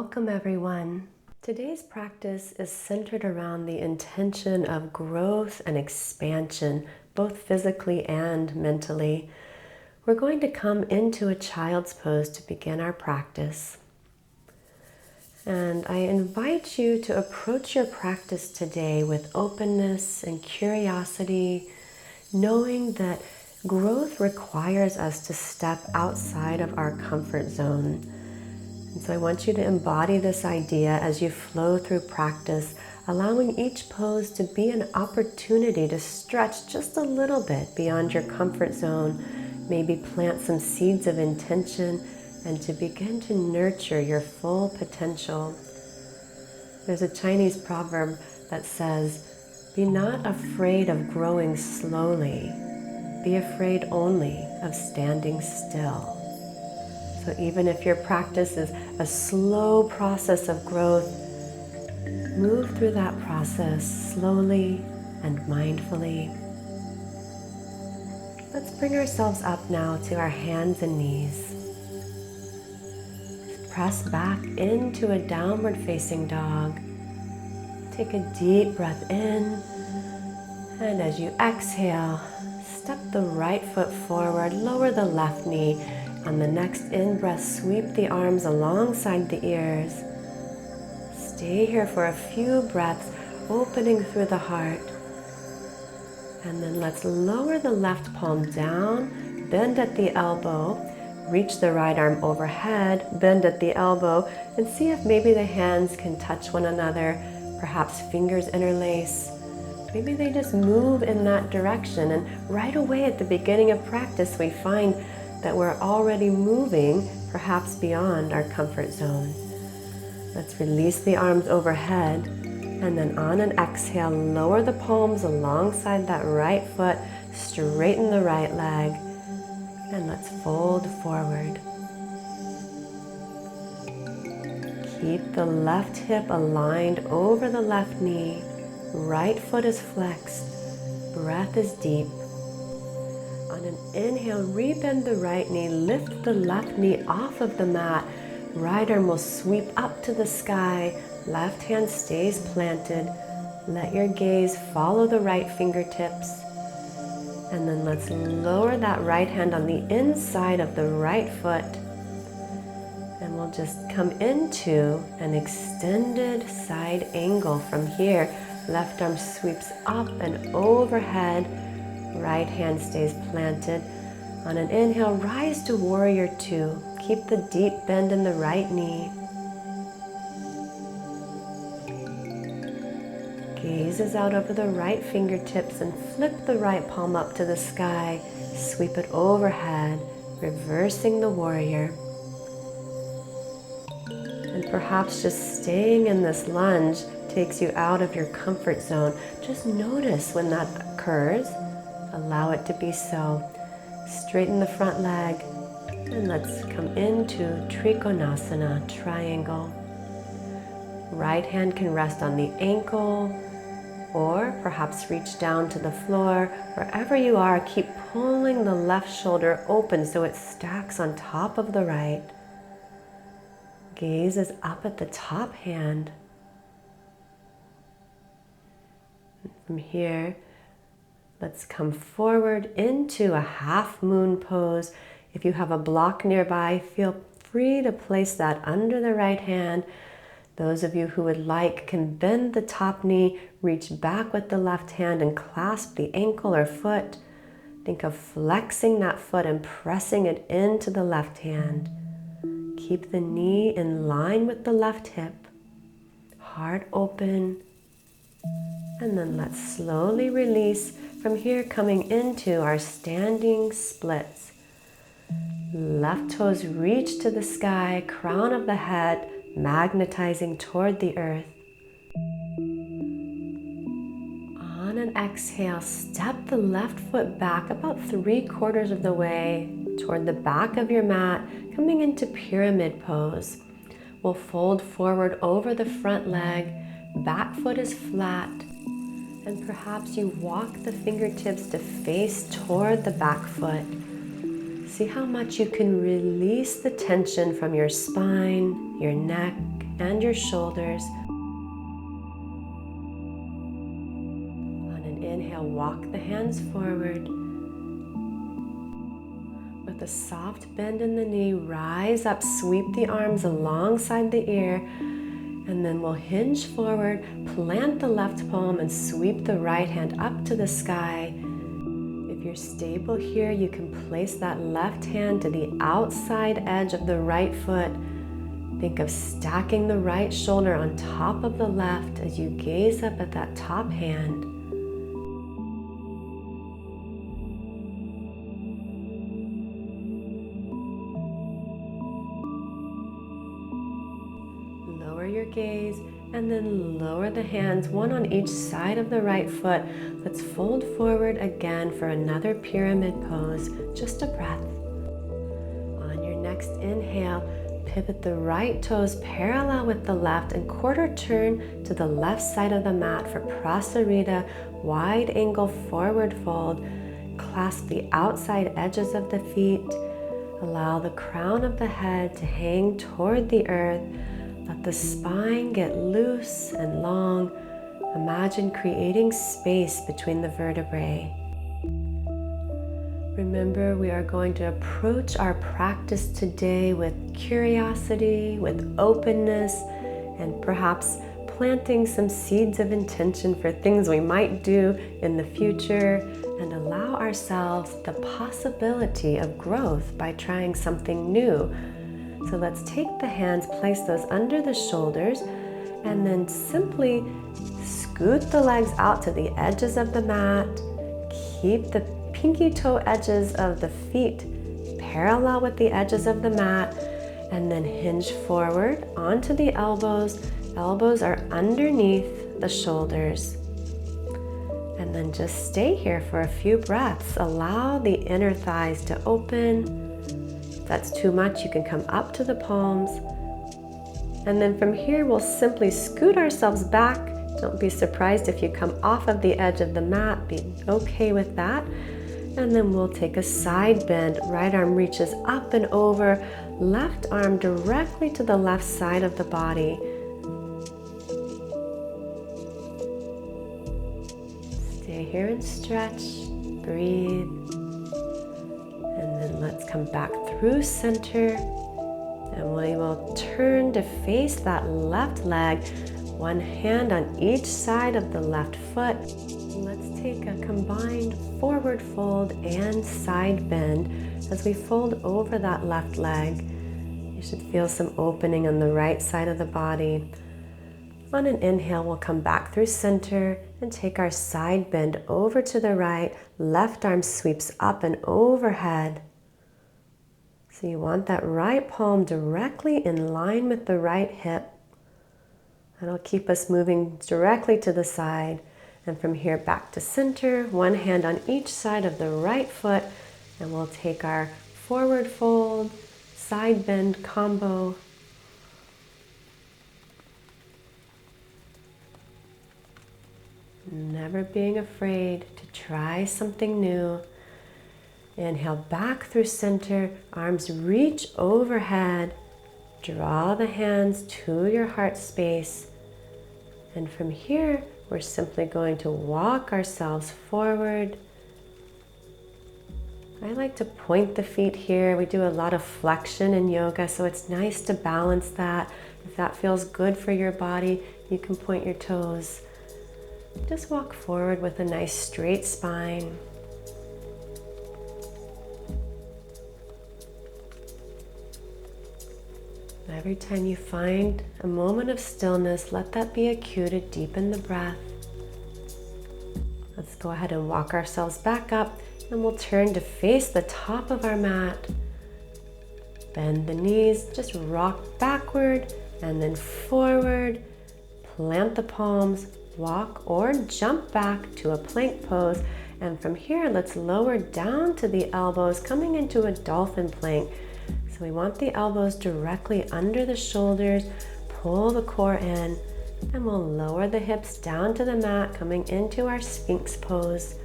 Welcome everyone. Today's practice is centered around the intention of growth and expansion, both physically and mentally. We're going to come into a child's pose to begin our practice. And I invite you to approach your practice today with openness and curiosity, knowing that growth requires us to step outside of our comfort zone. And so I want you to embody this idea as you flow through practice, allowing each pose to be an opportunity to stretch just a little bit beyond your comfort zone, maybe plant some seeds of intention, and to begin to nurture your full potential. There's a Chinese proverb that says, "Be not afraid of growing slowly, be afraid only of standing still." So even if your practice is a slow process of growth, move through that process slowly and mindfully. Let's bring ourselves up now to our hands and knees. Press back into a downward facing dog. Take a deep breath in, and as you exhale, step the right foot forward, lower the left knee. On the next in-breath, sweep the arms alongside the ears. Stay here for a few breaths, opening through the heart. And then let's lower the left palm down, bend at the elbow, reach the right arm overhead, bend at the elbow, and see if maybe the hands can touch one another, perhaps fingers interlace. Maybe they just move in that direction. And right away at the beginning of practice, we find that we're already moving, perhaps beyond our comfort zone. Let's release the arms overhead, and then on an exhale, lower the palms alongside that right foot, straighten the right leg, and let's fold forward. Keep the left hip aligned over the left knee, right foot is flexed, breath is deep. On an inhale, rebend the right knee, lift the left knee off of the mat. Right arm will sweep up to the sky. Left hand stays planted. Let your gaze follow the right fingertips. And then let's lower that right hand on the inside of the right foot. And we'll just come into an extended side angle from here. Left arm sweeps up and overhead. Right hand stays planted. On an inhale, rise to warrior two. Keep the deep bend in the right knee. Gazes out over the right fingertips and flip the right palm up to the sky. Sweep it overhead, reversing the warrior. And perhaps just staying in this lunge takes you out of your comfort zone. Just notice when that occurs. Allow it to be so. Straighten the front leg, and let's come into Trikonasana, triangle. Right hand can rest on the ankle, or perhaps reach down to the floor. Wherever you are, keep pulling the left shoulder open so it stacks on top of the right. Gaze is up at the top hand. From here, let's come forward into a half moon pose. If you have a block nearby, feel free to place that under the right hand. Those of you who would like can bend the top knee, reach back with the left hand and clasp the ankle or foot. Think of flexing that foot and pressing it into the left hand. Keep the knee in line with the left hip. Heart open. And then let's slowly release. From here, coming into our standing splits. Left toes reach to the sky, crown of the head, magnetizing toward the earth. On an exhale, step the left foot back about 3/4 of the way toward the back of your mat, coming into pyramid pose. We'll fold forward over the front leg, back foot is flat. And perhaps you walk the fingertips to face toward the back foot. See how much you can release the tension from your spine, your neck, and your shoulders. On an inhale, walk the hands forward. With a soft bend in the knee, rise up, sweep the arms alongside the ear, and then we'll hinge forward, plant the left palm, and sweep the right hand up to the sky. If you're stable here, you can place that left hand to the outside edge of the right foot. Think of stacking the right shoulder on top of the left as you gaze up at that top hand. Lower your gaze and then lower the hands, one on each side of the right foot. Let's fold forward again for another pyramid pose, just a breath. On your next inhale, pivot the right toes parallel with the left and quarter turn to the left side of the mat for prasarita, wide angle forward fold. Clasp the outside edges of the feet. Allow the crown of the head to hang toward the earth. Let the spine get loose and long. Imagine creating space between the vertebrae. Remember, we are going to approach our practice today with curiosity, with openness, and perhaps planting some seeds of intention for things we might do in the future, and allow ourselves the possibility of growth by trying something new. So let's take the hands, place those under the shoulders, and then simply scoot the legs out to the edges of the mat. Keep the pinky toe edges of the feet parallel with the edges of the mat, and then hinge forward onto the elbows. Elbows are underneath the shoulders. And then just stay here for a few breaths. Allow the inner thighs to open. If that's too much, you can come up to the palms. And then from here, we'll simply scoot ourselves back. Don't be surprised if you come off of the edge of the mat. Be okay with that. And then we'll take a side bend. Right arm reaches up and over. Left arm directly to the left side of the body. Stay here and stretch. Breathe. And then let's come back through center. And we will turn to face that left leg. One hand on each side of the left foot. Let's take a combined forward fold and side bend as we fold over that left leg. You should feel some opening on the right side of the body. On an inhale, we'll come back through center and take our side bend over to the right. Left arm sweeps up and overhead. So you want that right palm directly in line with the right hip. That'll keep us moving directly to the side. And from here back to center, one hand on each side of the right foot, and we'll take our forward fold, side bend combo. Never being afraid to try something new. Inhale back through center, arms reach overhead. Draw the hands to your heart space. And from here, we're simply going to walk ourselves forward. I like to point the feet here. We do a lot of flexion in yoga, so it's nice to balance that. If that feels good for your body, you can point your toes. Just walk forward with a nice straight spine. Every time you find a moment of stillness, let that be a cue to deepen the breath. Let's go ahead and walk ourselves back up, and we'll turn to face the top of our mat. Bend the knees, just rock backward and then forward. Plant the palms, walk or jump back to a plank pose. And from here, let's lower down to the elbows, coming into a dolphin plank. So we want the elbows directly under the shoulders, pull the core in, and we'll lower the hips down to the mat, coming into our Sphinx pose.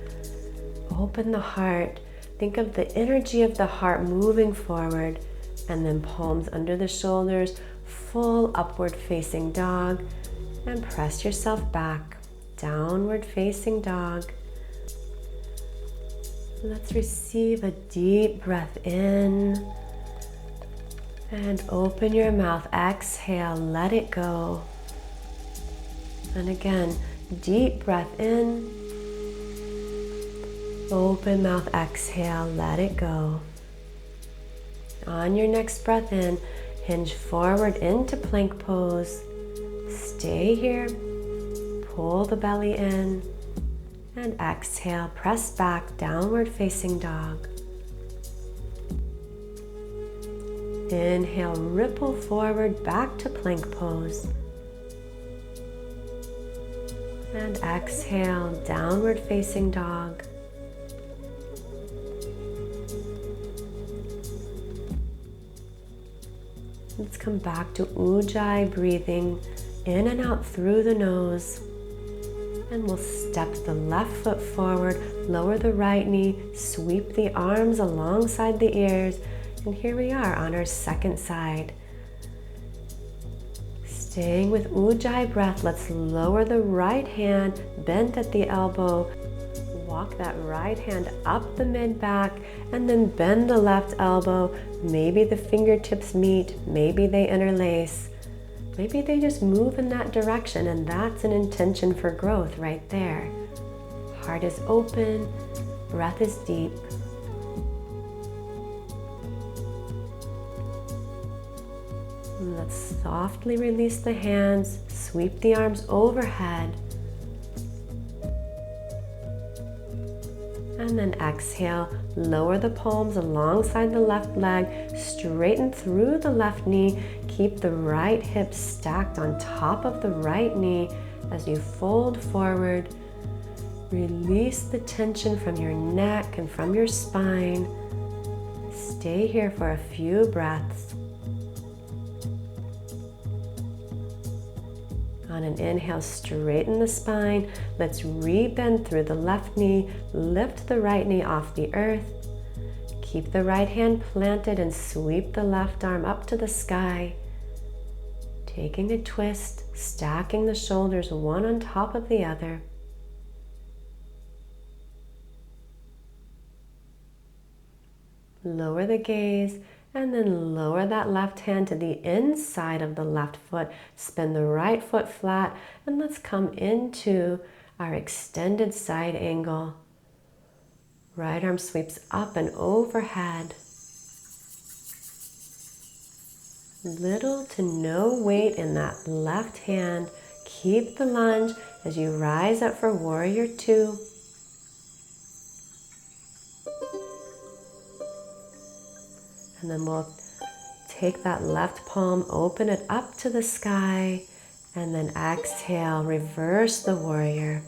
Open the heart. Think of the energy of the heart moving forward, and then palms under the shoulders, full upward facing dog, and press yourself back, downward facing dog. Let's receive a deep breath in and open your mouth. Exhale, let it go. And again, deep breath in, open mouth, exhale, let it go. On your next breath in, hinge forward into plank pose. Stay here, pull the belly in, and exhale, press back, downward facing dog. Inhale, ripple forward back to plank pose. And exhale, downward facing dog. Let's come back to Ujjayi, breathing in and out through the nose. And we'll step the left foot forward, lower the right knee, sweep the arms alongside the ears, and here we are on our second side. Staying with Ujjayi breath, let's lower the right hand, bent at the elbow. Walk that right hand up the mid-back, and then bend the left elbow. Maybe the fingertips meet, maybe they interlace. Maybe they just move in that direction, and that's an intention for growth right there. Heart is open, breath is deep. Let's softly release the hands, sweep the arms overhead. And then exhale, lower the palms alongside the left leg, straighten through the left knee, keep the right hip stacked on top of the right knee as you fold forward. Release the tension from your neck and from your spine. Stay here for a few breaths. On an inhale, straighten the spine. Let's rebend through the left knee, lift the right knee off the earth. Keep the right hand planted and sweep the left arm up to the sky. Taking a twist, stacking the shoulders one on top of the other. Lower the gaze, and then lower that left hand to the inside of the left foot. Spin the right foot flat, and let's come into our extended side angle. Right arm sweeps up and overhead. Little to no weight in that left hand. Keep the lunge as you rise up for warrior two. And then we'll take that left palm, open it up to the sky, and then exhale, reverse the warrior.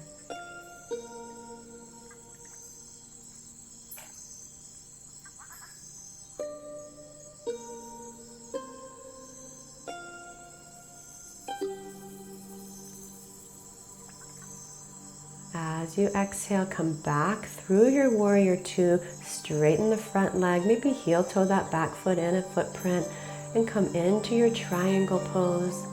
As you exhale, come back through your warrior two, straighten the front leg, maybe heel toe that back foot in a footprint, and come into your triangle pose.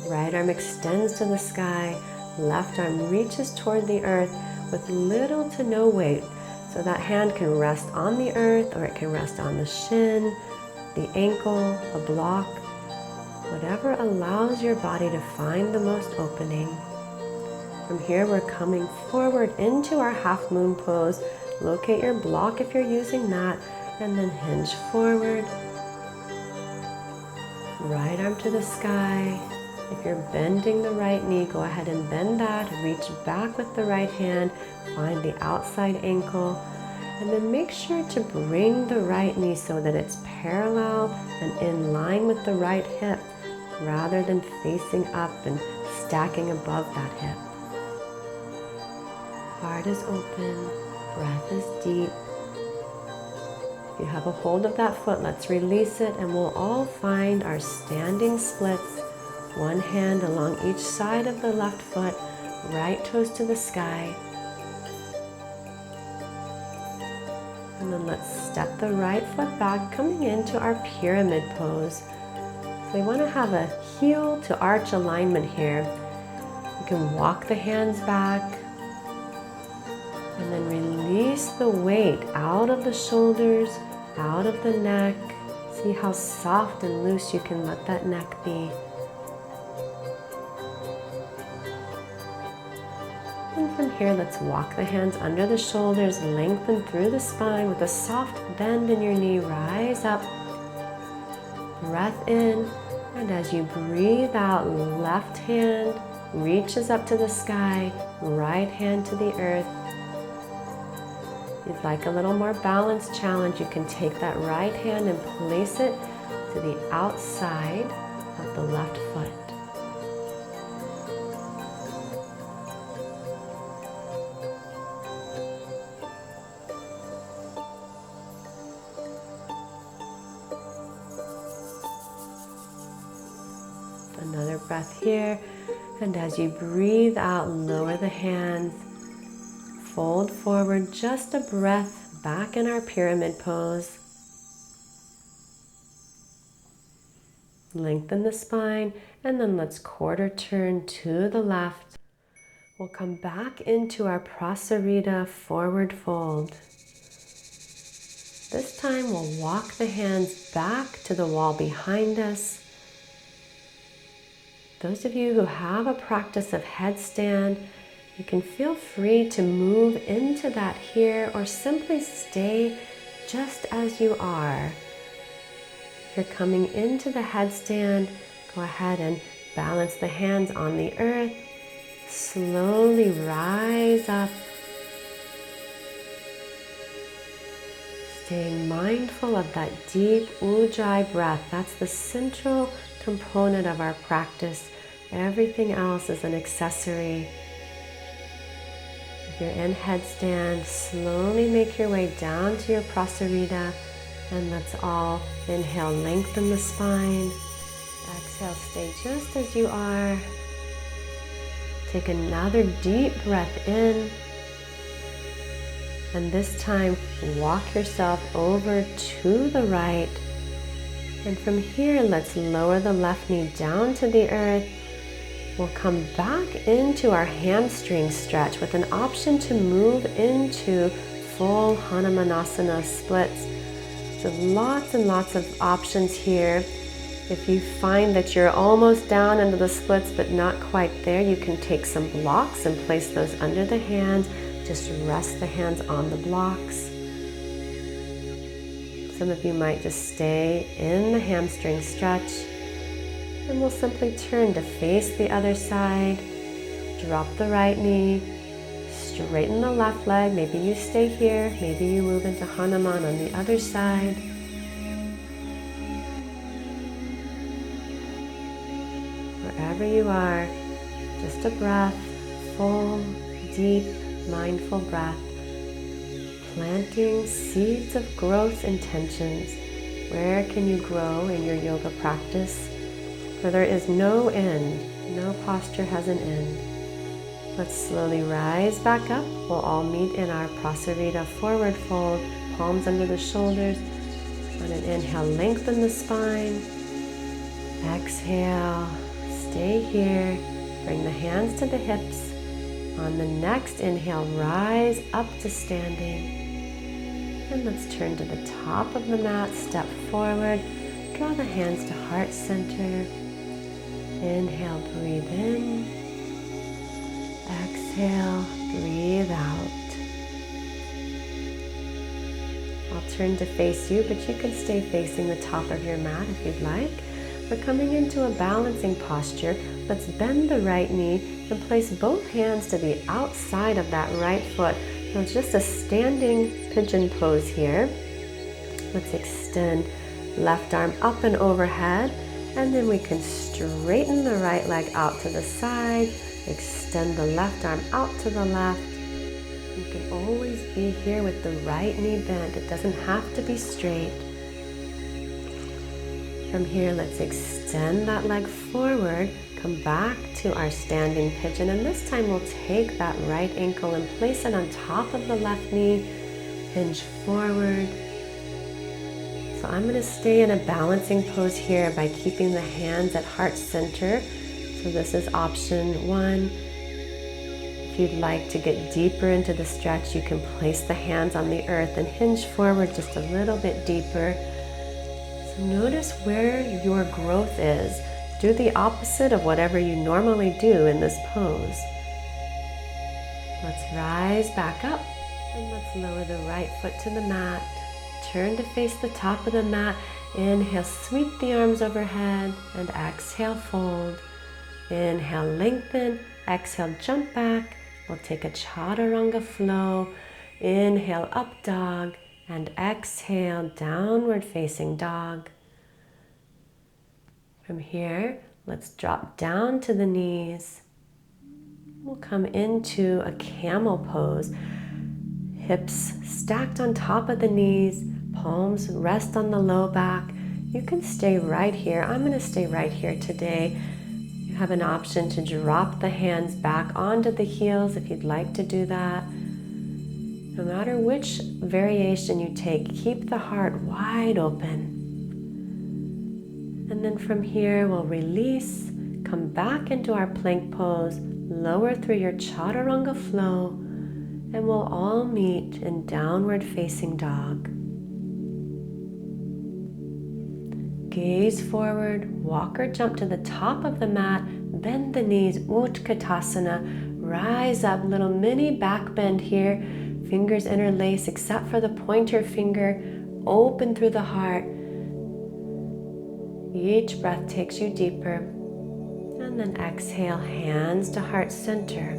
Right arm extends to the sky, left arm reaches toward the earth with little to no weight. So that hand can rest on the earth, or it can rest on the shin, the ankle, a block, whatever allows your body to find the most opening. From here, we're coming forward into our half moon pose. Locate your block if you're using that, and then hinge forward. Right arm to the sky. If you're bending the right knee, go ahead and bend that. Reach back with the right hand. Find the outside ankle. And then make sure to bring the right knee so that it's parallel and in line with the right hip, rather than facing up and stacking above that hip. Heart is open, breath is deep. If you have a hold of that foot, let's release it, and we'll all find our standing splits. One hand along each side of the left foot, right toes to the sky. And then let's step the right foot back, coming into our pyramid pose. We want to have a heel to arch alignment here. You can walk the hands back and then release the weight out of the shoulders, out of the neck. See how soft and loose you can let that neck be. And from here, let's walk the hands under the shoulders, lengthen through the spine with a soft bend in your knee. Rise up, breath in, and as you breathe out, left hand reaches up to the sky, right hand to the earth. If you'd like a little more balanced challenge, you can take that right hand and place it to the outside of the left foot. Another breath here, and as you breathe out, lower the hands, fold forward, just a breath back in our pyramid pose. Lengthen the spine, and then let's quarter turn to the left. We'll come back into our prasarita forward fold. This time we'll walk the hands back to the wall behind us. Those of you who have a practice of headstand, you can feel free to move into that here or simply stay just as you are. If you're coming into the headstand, go ahead and balance the hands on the earth. Slowly rise up. Staying mindful of that deep ujjayi breath. That's the central component of our practice. Everything else is an accessory. If you're in headstand, slowly make your way down to your prasarita, and let's all inhale, lengthen the spine. Exhale, stay just as you are. Take another deep breath in, and this time walk yourself over to the right. And from here, let's lower the left knee down to the earth. We'll come back into our hamstring stretch with an option to move into full Hanumanasana splits. So lots and lots of options here. If you find that you're almost down into the splits but not quite there, you can take some blocks and place those under the hands. Just rest the hands on the blocks. Some of you might just stay in the hamstring stretch. And we'll simply turn to face the other side. Drop the right knee. Straighten the left leg. Maybe you stay here. Maybe you move into Hanuman on the other side. Wherever you are, just a breath, full, deep, mindful breath. Planting seeds of growth intentions. Where can you grow in your yoga practice? For there is no end. No posture has an end. Let's slowly rise back up. We'll all meet in our prasarita forward fold, palms under the shoulders. On an inhale, lengthen the spine. Exhale, stay here. Bring the hands to the hips. On the next inhale, rise up to standing. And let's turn to the top of the mat, step forward. Draw the hands to heart center. Inhale, breathe in. Exhale, breathe out. I'll turn to face you, but you can stay facing the top of your mat if you'd like. We're coming into a balancing posture. Let's bend the right knee and place both hands to the outside of that right foot. Now it's just a standing pigeon pose here. Let's extend left arm up and overhead. And then we can straighten the right leg out to the side, extend the left arm out to the left. You can always be here with the right knee bent. It doesn't have to be straight. From here, let's extend that leg forward, come back to our standing pigeon, and this time we'll take that right ankle and place it on top of the left knee, hinge forward. So I'm going to stay in a balancing pose here by keeping the hands at heart center. So this is option 1. If you'd like to get deeper into the stretch, you can place the hands on the earth and hinge forward just a little bit deeper. So notice where your growth is. Do the opposite of whatever you normally do in this pose. Let's rise back up and let's lower the right foot to the mat. Turn to face the top of the mat. Inhale, sweep the arms overhead, and exhale, fold. Inhale, lengthen. Exhale, jump back. We'll take a chaturanga flow. Inhale, up dog, and exhale, downward facing dog. From here, let's drop down to the knees. We'll come into a camel pose. Hips stacked on top of the knees, palms rest on the low back. You can stay right here. I'm going to stay right here today. You have an option to drop the hands back onto the heels if you'd like to do that. No matter which variation you take, keep the heart wide open. And then from here, we'll release, come back into our plank pose, lower through your chaturanga flow, and we'll all meet in downward facing dog. Gaze forward, walk or jump to the top of the mat, bend the knees, Utkatasana, rise up, little mini back bend here, fingers interlace except for the pointer finger, open through the heart. Each breath takes you deeper, and then exhale, hands to heart center.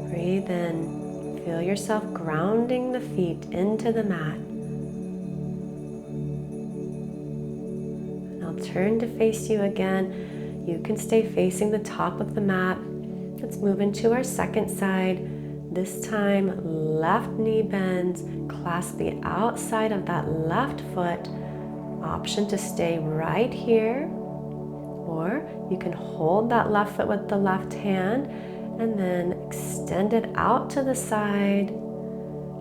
Breathe in, feel yourself grounding the feet into the mat. And I'll turn to face you again. You can stay facing the top of the mat. Let's move into our second side. This time, left knee bends, clasp the outside of that left foot. Option to stay right here, or you can hold that left foot with the left hand and then extend it out to the side,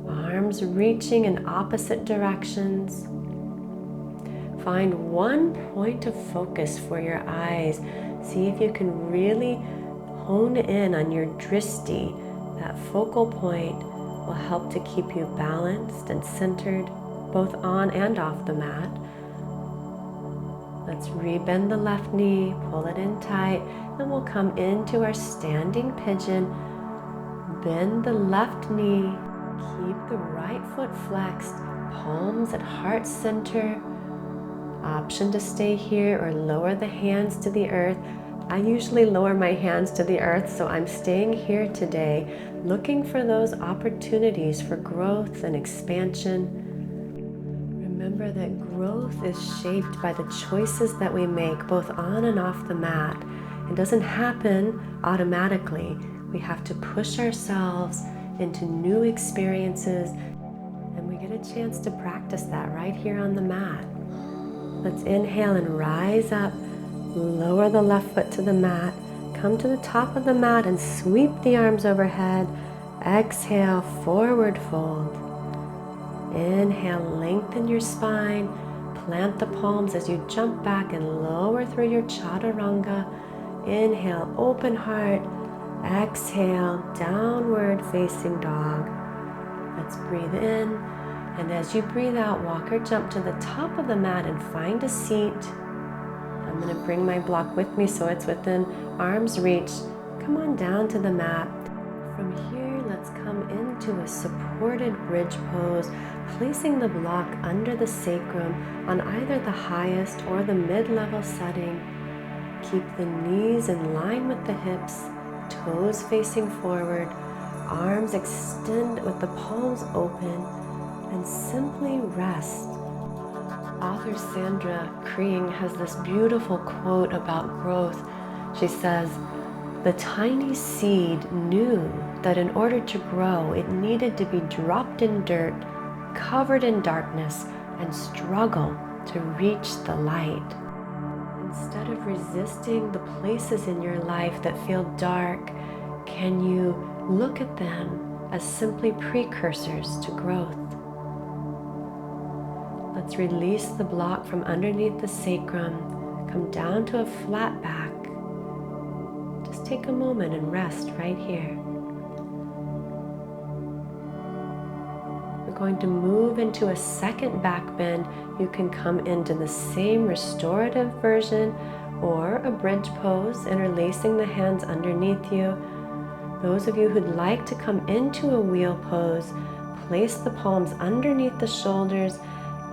arms reaching in opposite directions. Find one point of focus for your eyes. See if you can really hone in on your drishti. That focal point will help to keep you balanced and centered, both on and off the mat. Let's rebend the left knee, pull it in tight, and we'll come into our standing pigeon. Bend the left knee, keep the right foot flexed, palms at heart center. Option to stay here or lower the hands to the earth. I usually lower my hands to the earth, so I'm staying here today, looking for those opportunities for growth and expansion. Remember that growth is shaped by the choices that we make both on and off the mat. It doesn't happen automatically. We have to push ourselves into new experiences, and we get a chance to practice that right here on the mat. Let's inhale and rise up, lower the left foot to the mat, come to the top of the mat and sweep the arms overhead. Exhale, forward fold. Inhale, lengthen your spine, plant the palms as you jump back and lower through your chaturanga. Inhale, open heart. Exhale, downward facing dog. Let's breathe in, and as you breathe out, walk or jump to the top of the mat and find a seat. I'm going to bring my block with me so it's within arm's reach. Come on down to the mat. From here, let's come into a supported bridge pose, placing the block under the sacrum on either the highest or the mid-level setting. Keep the knees in line with the hips, toes facing forward, arms extend with the palms open, and simply rest. Author Sandra Kreing has this beautiful quote about growth. She says, "The tiny seed knew that in order to grow, it needed to be dropped in dirt, covered in darkness, and struggle to reach the light." Instead of resisting the places in your life that feel dark, can you look at them as simply precursors to growth? Let's release the block from underneath the sacrum. Come down to a flat back. Just take a moment and rest right here. We're going to move into a second back bend. You can come into the same restorative version or a bridge pose, interlacing the hands underneath you. Those of you who'd like to come into a wheel pose, place the palms underneath the shoulders,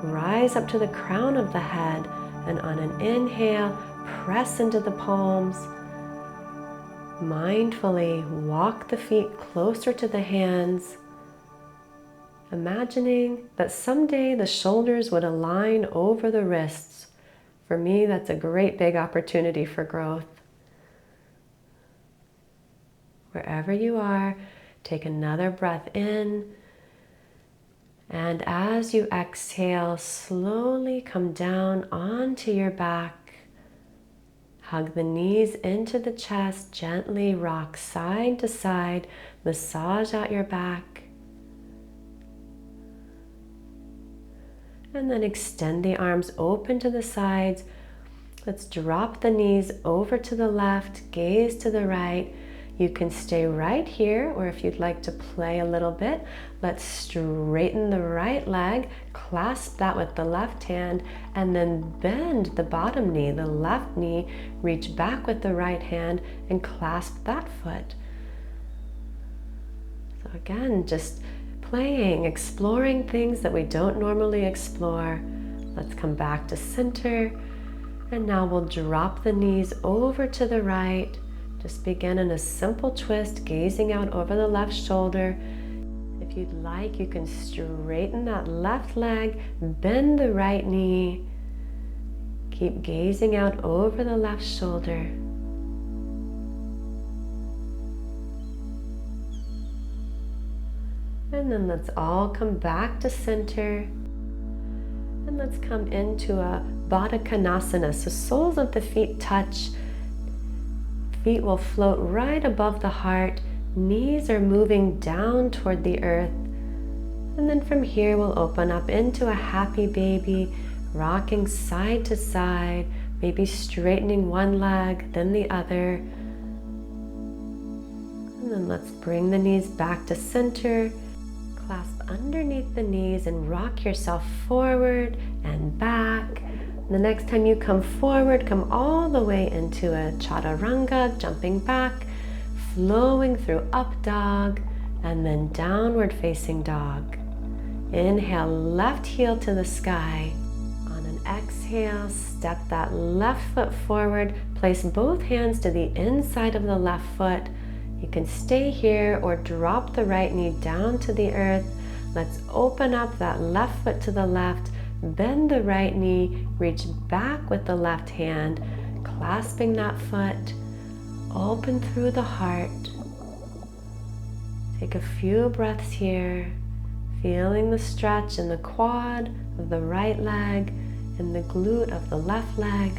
rise up to the crown of the head, and on an inhale, press into the palms. Mindfully walk the feet closer to the hands, imagining that someday the shoulders would align over the wrists. For me, that's a great big opportunity for growth. Wherever you are, take another breath in. And as you exhale, slowly come down onto your back. Hug the knees into the chest, gently rock side to side, massage out your back. And then extend the arms open to the sides. Let's drop the knees over to the left, gaze to the right. You can stay right here, or if you'd like to play a little bit, let's straighten the right leg, clasp that with the left hand, and then bend the bottom knee, the left knee, reach back with the right hand and clasp that foot. So again, just playing, exploring things that we don't normally explore. Let's come back to center, and now we'll drop the knees over to the right. Just begin in a simple twist, gazing out over the left shoulder. If you'd like, you can straighten that left leg, bend the right knee. Keep gazing out over the left shoulder. And then let's all come back to center. And let's come into a Baddha Konasana. So soles of the feet touch. Feet will float right above the heart. Knees are moving down toward the earth. And then from here we'll open up into a happy baby, rocking side to side, maybe straightening one leg, then the other. And then let's bring the knees back to center. Clasp underneath the knees and rock yourself forward and back. The next time you come forward, come all the way into a chaturanga, jumping back, flowing through up dog, and then downward facing dog. Inhale, left heel to the sky. On an exhale, step that left foot forward, place both hands to the inside of the left foot. You can stay here or drop the right knee down to the earth. Let's open up that left foot to the left. Bend the right knee, reach back with the left hand, clasping that foot, open through the heart. Take a few breaths here, feeling the stretch in the quad of the right leg and the glute of the left leg.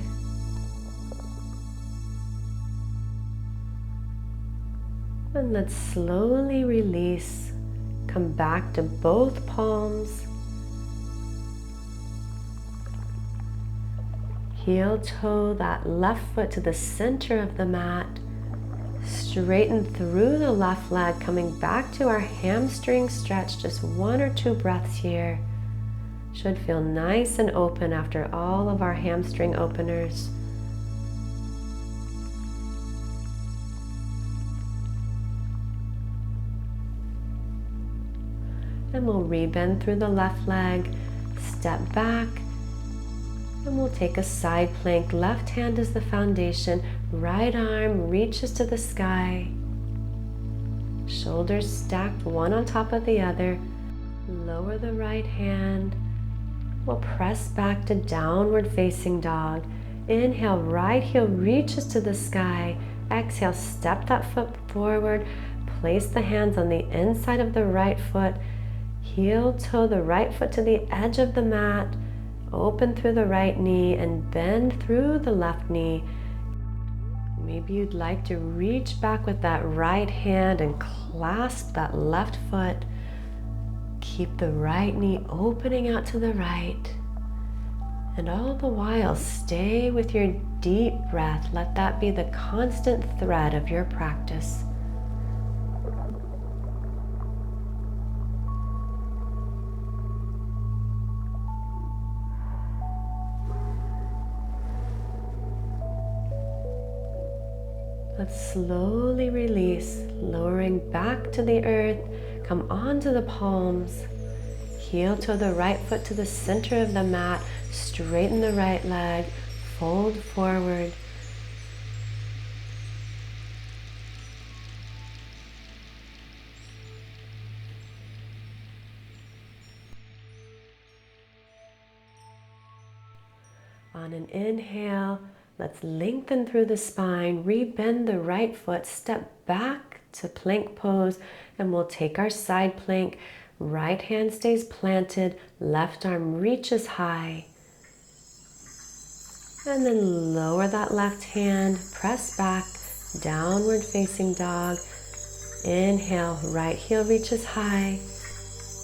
And let's slowly release. Come back to both palms. Heel toe that left foot to the center of the mat. Straighten through the left leg, coming back to our hamstring stretch. Just 1 or 2 breaths here. Should feel nice and open after all of our hamstring openers. And we'll rebend through the left leg, step back, and we'll take a side plank. Left hand is the foundation, right arm reaches to the sky. Shoulders stacked one on top of the other. Lower the right hand. We'll press back to downward facing dog. Inhale, right heel reaches to the sky. Exhale, step that foot forward. Place the hands on the inside of the right foot. Heel toe the right foot to the edge of the mat. Open through the right knee and bend through the left knee. Maybe you'd like to reach back with that right hand and clasp that left foot. Keep the right knee opening out to the right. And all the while, stay with your deep breath. Let that be the constant thread of your practice. Let's slowly release, lowering back to the earth. Come onto the palms. Heel toe the right foot to the center of the mat. Straighten the right leg. Fold forward. On an inhale, let's lengthen through the spine, rebend the right foot, step back to plank pose, and we'll take our side plank. Right hand stays planted, left arm reaches high. And then lower that left hand, press back, downward facing dog. Inhale, right heel reaches high.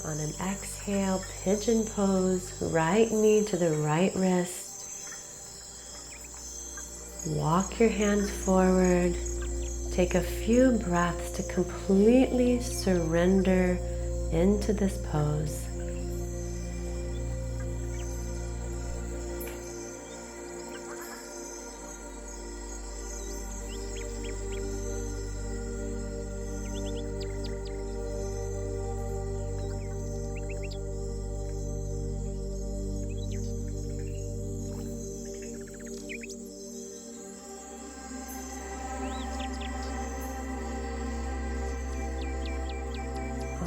On an exhale, pigeon pose, right knee to the right wrist. Walk your hands forward. Take a few breaths to completely surrender into this pose.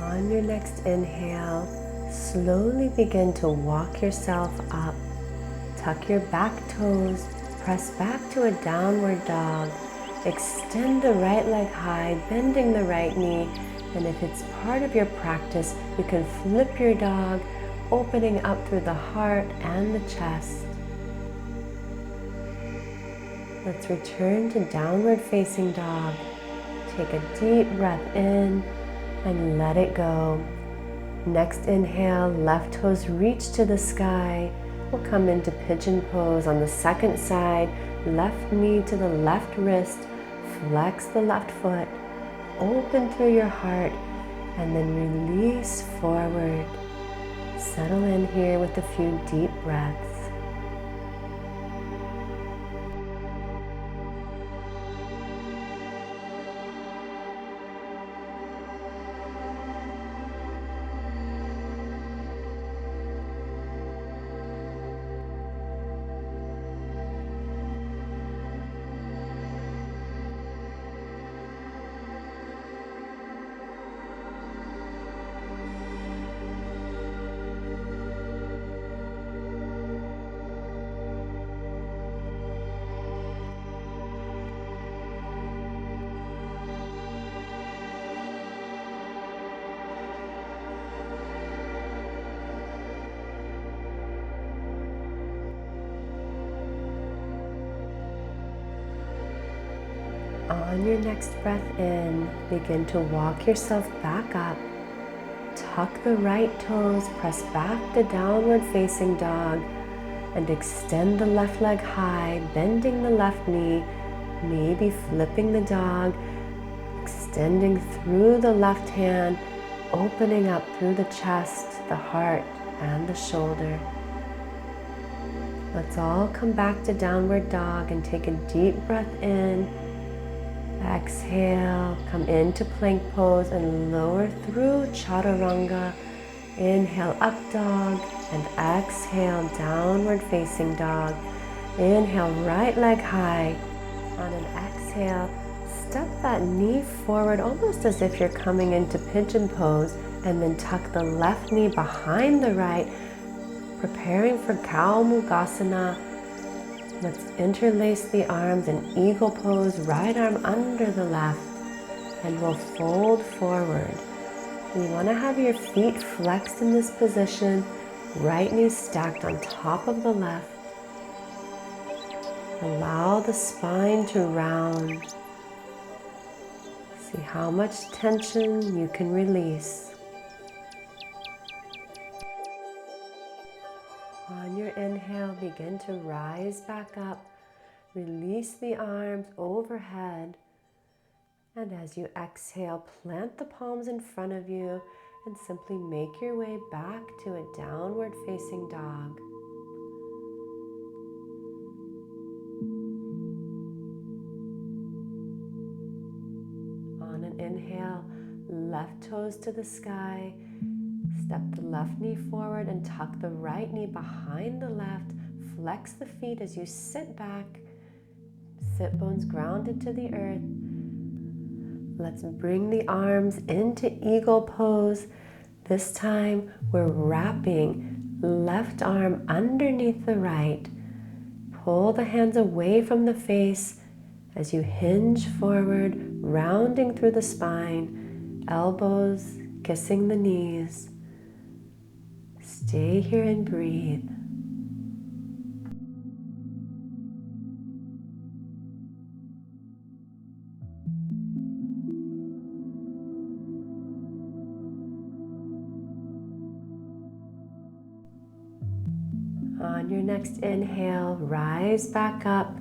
On your next inhale, slowly begin to walk yourself up. Tuck your back toes, press back to a downward dog. Extend the right leg high, bending the right knee. And if it's part of your practice, you can flip your dog, opening up through the heart and the chest. Let's return to downward facing dog. Take a deep breath in and let it go. Next inhale, left toes reach to the sky. We'll come into pigeon pose on the second side. Left knee to the left wrist. Flex the left foot. Open through your heart and then release forward. Settle in here with a few deep breaths. On your next breath in, begin to walk yourself back up. Tuck the right toes, press back to downward facing dog, and extend the left leg high, bending the left knee, maybe flipping the dog, extending through the left hand, opening up through the chest, the heart, and the shoulder. Let's all come back to downward dog and take a deep breath in. Exhale, come into plank pose and lower through chaturanga. Inhale, up dog, and exhale, downward facing dog. Inhale, right leg high. On an exhale, step that knee forward almost as if you're coming into pigeon pose, and then tuck the left knee behind the right, preparing for Cow Mugasana. Let's interlace the arms in eagle pose, right arm under the left, and we'll fold forward. You want to have your feet flexed in this position, right knee stacked on top of the left. Allow the spine to round. See how much tension you can release. On your inhale, inhale, begin to rise back up. Release the arms overhead. And as you exhale, plant the palms in front of you and simply make your way back to a downward facing dog. On an inhale, left toes to the sky. Step the left knee forward and tuck the right knee behind the left. Flex the feet as you sit back. Sit bones grounded to the earth. Let's bring the arms into eagle pose. This time we're wrapping left arm underneath the right. Pull the hands away from the face as you hinge forward, rounding through the spine, elbows kissing the knees. Stay here and breathe. On your next inhale, rise back up.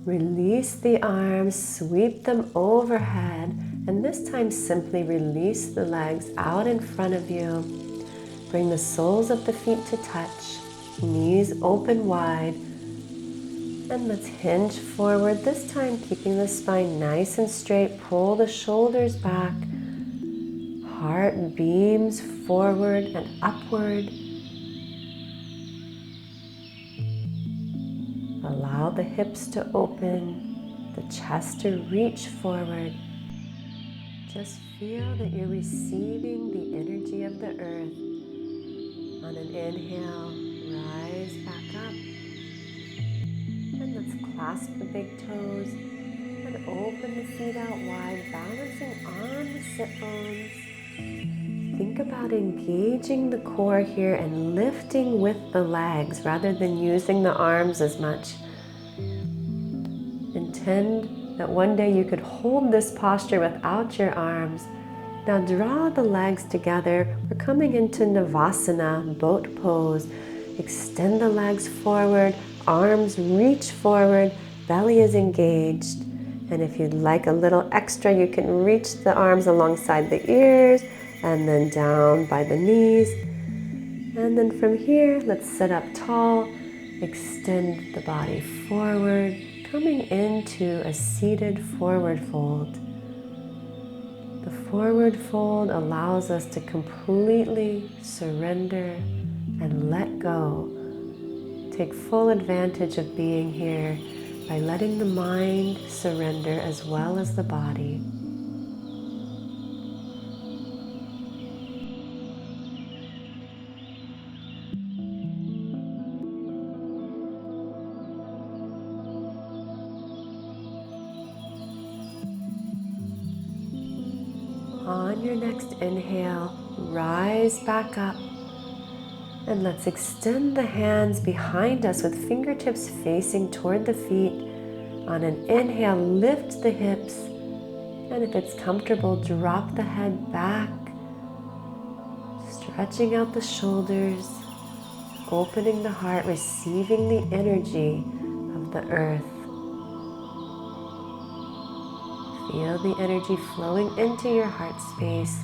Release the arms, sweep them overhead, and this time simply release the legs out in front of you. Bring the soles of the feet to touch, knees open wide, and let's hinge forward, this time keeping the spine nice and straight. Pull the shoulders back, heart beams forward and upward. Allow the hips to open, the chest to reach forward. Just feel that you're receiving the energy of the earth. On an inhale, rise back up. And let's clasp the big toes and open the feet out wide, balancing on the sit bones. Think about engaging the core here and lifting with the legs rather than using the arms as much. Intend that one day you could hold this posture without your arms. Now draw the legs together. We're coming into Shavasana, boat pose. Extend the legs forward, arms reach forward, belly is engaged. And if you'd like a little extra, you can reach the arms alongside the ears and then down by the knees. And then from here, let's sit up tall, extend the body forward, coming into a seated forward fold. The forward fold allows us to completely surrender and let go. Take full advantage of being here by letting the mind surrender as well as the body. On your next inhale, rise back up. And let's extend the hands behind us with fingertips facing toward the feet. On an inhale, lift the hips. And if it's comfortable, drop the head back. Stretching out the shoulders, opening the heart, receiving the energy of the earth. Feel the energy flowing into your heart space,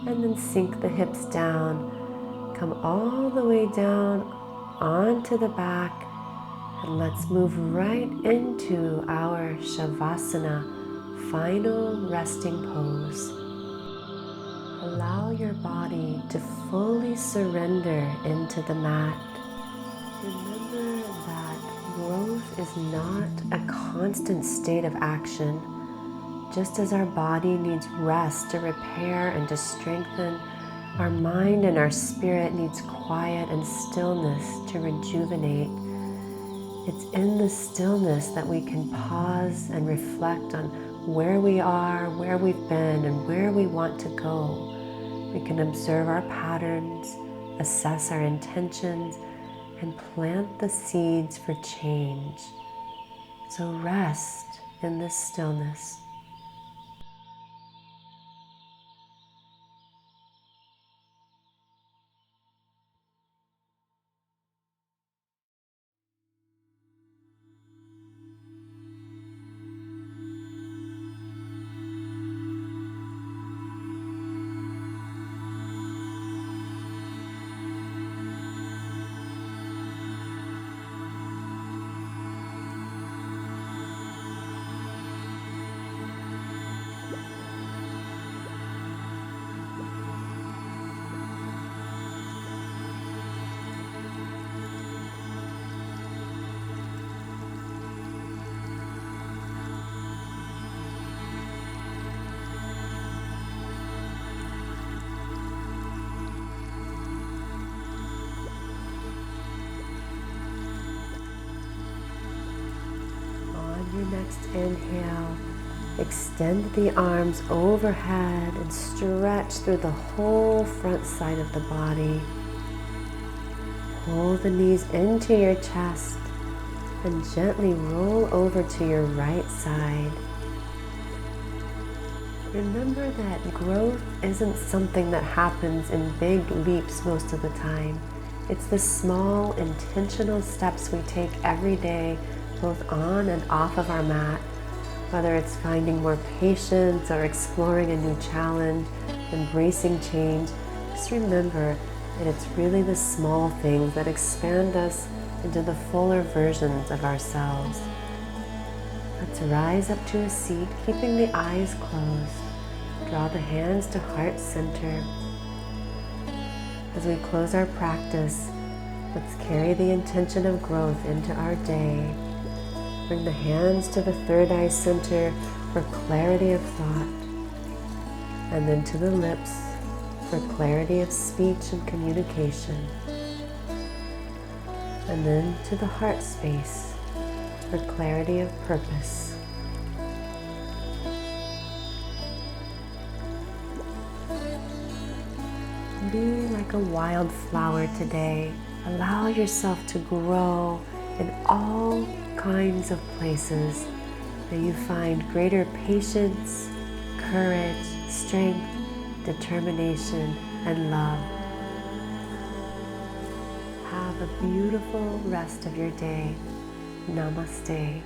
and then sink the hips down. Come all the way down onto the back, and let's move right into our Shavasana, final resting pose. Allow your body to fully surrender into the mat. Remember that growth is not a constant state of action. Just as our body needs rest to repair and to strengthen, our mind and our spirit needs quiet and stillness to rejuvenate. It's in the stillness that we can pause and reflect on where we are, where we've been, and where we want to go. We can observe our patterns, assess our intentions, and plant the seeds for change. So rest in this stillness. Inhale. Extend the arms overhead and stretch through the whole front side of the body. Pull the knees into your chest and gently roll over to your right side. Remember that growth isn't something that happens in big leaps most of the time. It's the small, intentional steps we take every day, both on and off of our mat. Whether it's finding more patience or exploring a new challenge, embracing change, just remember that it's really the small things that expand us into the fuller versions of ourselves. Let's rise up to a seat, keeping the eyes closed. Draw the hands to heart center. As we close our practice, let's carry the intention of growth into our day. Bring the hands to the third eye center for clarity of thought, and then to the lips for clarity of speech and communication, and then to the heart space for clarity of purpose. Be like a wildflower today. Allow yourself to grow in all kinds of places. May you find greater patience, courage, strength, determination, and love. Have a beautiful rest of your day. Namaste.